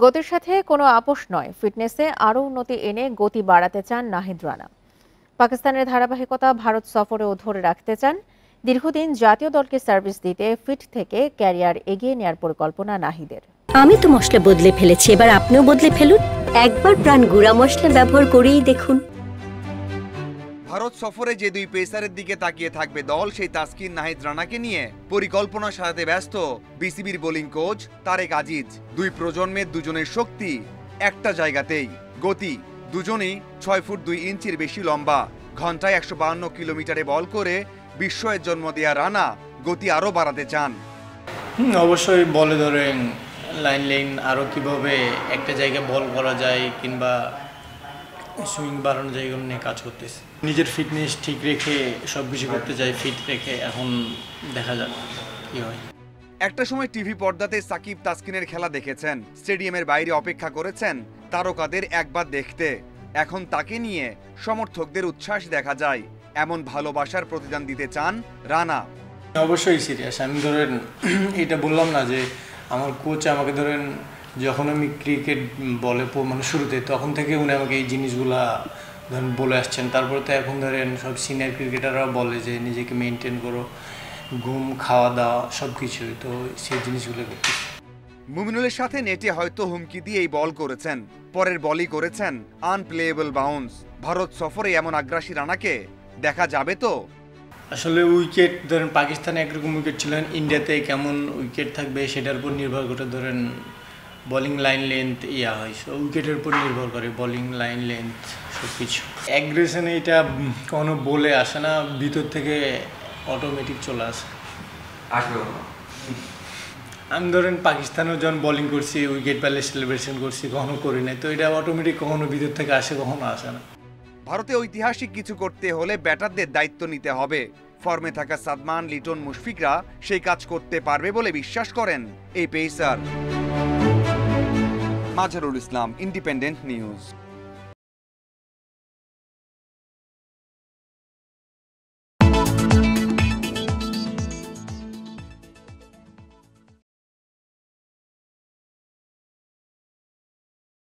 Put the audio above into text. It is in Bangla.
গতির সাথে কোনো আপোষ নয়, ফিটনেসে আরও উন্নতি এনে গতি বাড়াতে চান নাহিদ রানা। পাকিস্তানের ধারাবাহিকতা ভারত সফরেও ধরে রাখতে চান। দীর্ঘদিন জাতীয় দলকে সার্ভিস দিতে ফিট থেকে ক্যারিয়ার এগিয়ে নেওয়ার পরিকল্পনা নাহিদের। আমি তো মশলা বদলে ফেলেছি, এবার আপনিও বদলে ফেলুন। একবার প্রাণ গুঁড়া মশলা ব্যবহার করেই দেখুন। ভারত সফরে যে দুই পেসারের দিকে তাকিয়ে থাকবে দল, সেই তাসকিন নাহিদ রানাকে নিয়ে পরিকল্পনা সাজাতে ব্যস্ত বিসিবির বোলিং কোচ তারেক আজিজ। দুই প্রজন্মের দুজনের শক্তি একটা জায়গাতেই, গতি। দুজনেই 6 ফুট 2 ইঞ্চির বেশি লম্বা, ঘন্টায় 152 কিলোমিটারে বল করে বিস্ময়ের জন্ম দেয়া রানা গতি আরও বাড়াতে চান। অবশ্যই বলে ধরেন লাইন আরও কীভাবে একটা জায়গায় বল করা যায় কিংবা সুইং বাড়ানো যায় এগুলো নিয়ে কাজ করতেছে। নিজের ফিটনেস ঠিক রেখে সব কিছু করতে চাই, ফিট রেখে। এখন দেখা যাক কী হয়। একটা সময় টিভি পর্দাতে সাকিব তাসকিনের খেলা দেখেছেন, স্টেডিয়ামের বাইরে অপেক্ষা করেছেন তারকাদের একবার দেখতে। এখন তাকে নিয়ে সমর্থকদের উচ্ছ্বাস দেখা যায়। এমন ভালোবাসার প্রতিদান দিতে চান রানা। অবশ্যই সিরিয়াস। আমি ধরেন এটা বললাম না যে আমার কোচ আমাকে ধরেন যখন আমি ক্রিকেট বলে মানে শুরুতে, তখন থেকে উনি আমাকে এই জিনিসগুলা ধরেন বলে আসছেন। তারপরে তো এখন ধরেন সব সিনিয়র ক্রিকেটাররা বলে যে নিজেকে মেনটেন করো, ঘুম, খাওয়া দাওয়া সব কিছুই, তো সেই জিনিসগুলো করতে। মুমিনুলের সাথে নেটে হয়তো হুমকি দিয়ে এই বল করেছেন, পরের বলই করেছেন আনপ্লেয়েবল বাউন্স। ভারত সফরে এমন আগ্রাসী রানাকে দেখা যাবে তো? আসলে উইকেট ধরেন পাকিস্তানে একরকম উইকেট ছিল, ইন্ডিয়াতে কেমন উইকেট থাকবে সেটার উপর নির্ভর করে ধরেন বোলিং লাইন লেন্থ হয়, সো উইকেটের উপর নির্ভর করে বোলিং লাইন লেন্থ সব কিছু। অ্যাগ্রেশনে এটা কোনো বলে আসে না, ভিতর থেকে অটোমেটিক চলে আসে। আমি ধরেন পাকিস্তানেও যখন বোলিং করছি, উইকেট পেলে সেলিব্রেশন করছি, কখনো করি নাই, তো এটা অটোমেটিক কখনো ভিতর থেকে আসে, কখনো আসে না। ভারতে ঐতিহাসিক কিছু করতে হলে ব্যাটারদের দায়িত্ব নিতে হবে। ফর্মে থাকা সাদমান, লিটন, মুশফিকরা সেই কাজ করতে পারবে বলে বিশ্বাস করেন এই pacer. Mazharul Islam, independent news.